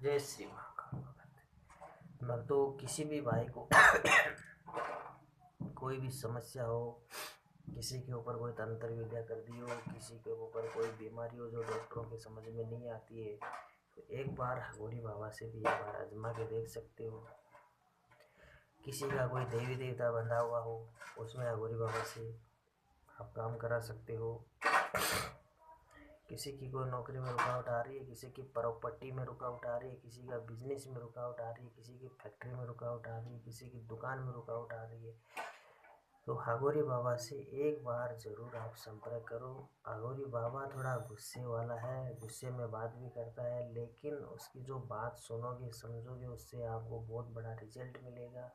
जय श्री महाकाल भगत। भक्तों, किसी भी भाई को कोई भी समस्या हो, किसी के ऊपर कोई तंत्र विद्या कर दी हो, किसी के ऊपर कोई बीमारी हो जो डॉक्टरों के समझ में नहीं आती है, तो एक बार हगोरी बाबा से भी एक बार आजमा के देख सकते हो। किसी का कोई देवी देवता बंधा हुआ हो, उसमें हगोरी बाबा से आप काम करा सकते हो। किसी की कोई नौकरी में रुकावट आ रही है, किसी की प्रॉपर्टी में रुकावट आ रही है, किसी का बिजनेस में रुकावट आ रही है, किसी की फैक्ट्री में रुकावट आ रही है, किसी की दुकान में रुकावट आ रही है, तो हगोरी बाबा से एक बार ज़रूर आप संपर्क करो। हगोरी बाबा थोड़ा गुस्से वाला है, गुस्से में बात भी करता है, लेकिन उसकी जो बात सुनोगे समझोगे उससे आपको बहुत बड़ा रिजल्ट मिलेगा।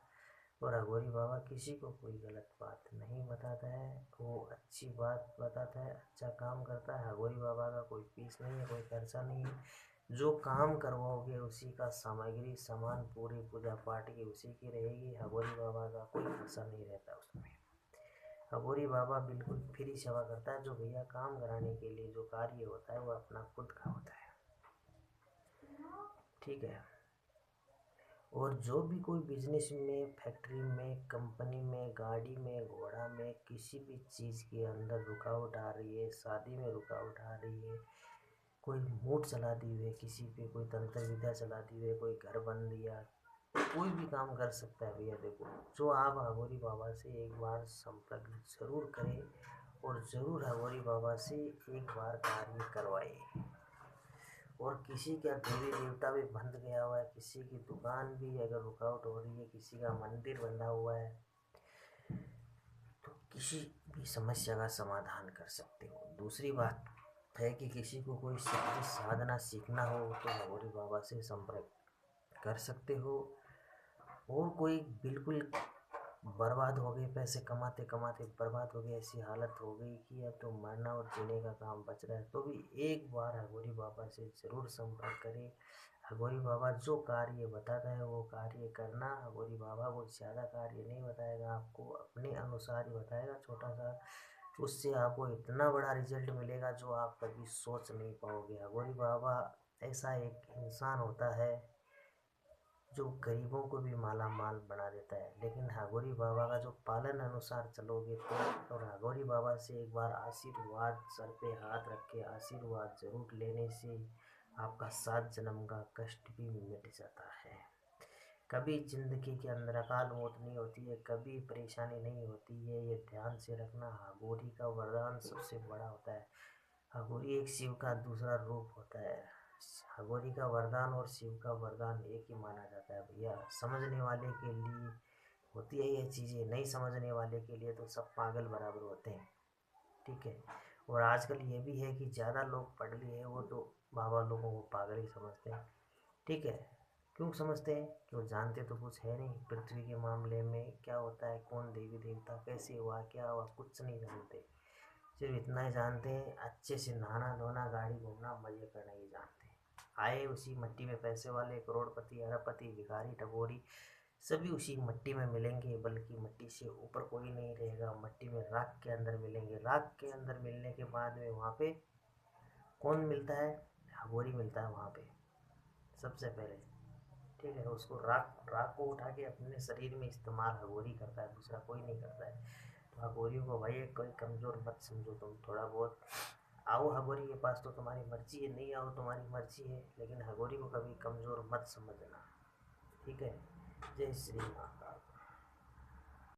और हगोरी बाबा किसी को कोई गलत बात नहीं बताता है, वो अच्छी बात बताता है, अच्छा काम करता है। हगोरी बाबा का कोई फीस नहीं है, कोई खर्चा नहीं है। जो काम करवाओगे उसी का सामग्री सामान पूरी पूजा पाठ की उसी की रहेगी। हगोरी बाबा का कोई खर्चा नहीं रहता उसमें। हगोरी बाबा बिल्कुल फ्री सेवा करता है। जो भैया काम कराने के लिए जो कार्य होता है वो अपना खुद का होता है, ठीक है। और जो भी कोई बिजनेस में, फैक्ट्री में, कंपनी में, गाड़ी में, घोड़ा में, किसी भी चीज़ के अंदर रुकावट आ रही है, शादी में रुकावट आ रही है, कोई मूड चला दी हुई है, किसी पे कोई तंत्र विद्या चला दी हुई है, कोई घर बन दिया, कोई भी काम कर सकता है भैया। देखो, जो आप हगोरी बाबा से एक बार संपर्क जरूर करें और ज़रूर हगोरी बाबा से एक बार कार्य करवाए। और किसी का देवी देवता भी बंध गया हुआ है, किसी की दुकान भी अगर रुकावट हो रही है, किसी का मंदिर बंधा हुआ है, तो किसी भी समस्या का समाधान कर सकते हो। दूसरी बात है कि किसी को कोई शक्ति साधना सीखना हो तो हगोरी बाबा से संपर्क कर सकते हो। और कोई बिल्कुल बर्बाद हो गए, पैसे कमाते कमाते बर्बाद हो गए, ऐसी हालत हो गई कि अब तो मरना और जीने का काम बच रहा है, तो भी एक बार हगोरी बाबा से ज़रूर संपर्क करें। हगोरी बाबा जो कार्य बताता है वो कार्य करना। हगोरी बाबा को ज़्यादा कार्य नहीं बताएगा, आपको अपने अनुसार ही बताएगा छोटा सा। उससे आपको इतना बड़ा रिजल्ट मिलेगा जो आप कभी सोच नहीं पाओगे। हगोरी बाबा ऐसा एक इंसान होता है जो गरीबों को भी माला माल बना देता है। लेकिन हगोरी बाबा का जो पालन अनुसार चलोगे तो, और हगोरी बाबा से एक बार आशीर्वाद, सर पे हाथ रख के आशीर्वाद जरूर लेने से आपका 7 जन्म का कष्ट भी मिट जाता है। कभी जिंदगी के अंदर अकाल मौत नहीं होती है, कभी परेशानी नहीं होती है, ये ध्यान से रखना। हगोरी का वरदान सबसे बड़ा होता है। हगोरी एक शिव का दूसरा रूप होता है। हगोरी का वरदान और शिव का वरदान एक ही माना जाता है भैया। समझने वाले के लिए होती है ये चीज़ें, नहीं समझने वाले के लिए तो सब पागल बराबर होते हैं, ठीक है। और आजकल ये भी है कि ज़्यादा लोग पढ़ लिए हैं वो तो बाबा लोगों को पागल ही समझते हैं, ठीक है। क्यों समझते हैं? क्यों जानते तो कुछ है नहीं। पृथ्वी के मामले में क्या होता है, कौन देवी देवता, कैसे हुआ, क्या हुआ, कुछ नहीं जानते। सिर्फ इतना ही जानते हैं, अच्छे से नहाना धोना, गाड़ी घूमना, मजे करना ही जानते हैं। आए उसी मिट्टी में पैसे वाले, करोड़पति, अरबपति, भिखारी, टगोरी, सभी उसी मिट्टी में मिलेंगे, बल्कि मिट्टी से ऊपर कोई नहीं रहेगा। मिट्टी में राख के अंदर मिलेंगे। राख के अंदर मिलने के बाद में वहाँ पे कौन मिलता है? हगोरी मिलता है वहाँ पे सबसे पहले, ठीक है। उसको राख राख को उठा के अपने शरीर में इस्तेमाल हगोरी करता है, दूसरा कोई नहीं करता है। तो हगोरी को भाई कोई कमज़ोर मत समझो। तुम थोड़ा बहुत आओ हगोरी के पास तो तुम्हारी मर्जी है, नहीं आओ तुम्हारी मर्जी है, लेकिन हगोरी को कभी कमज़ोर मत समझना, ठीक है। जय श्री महाकाल।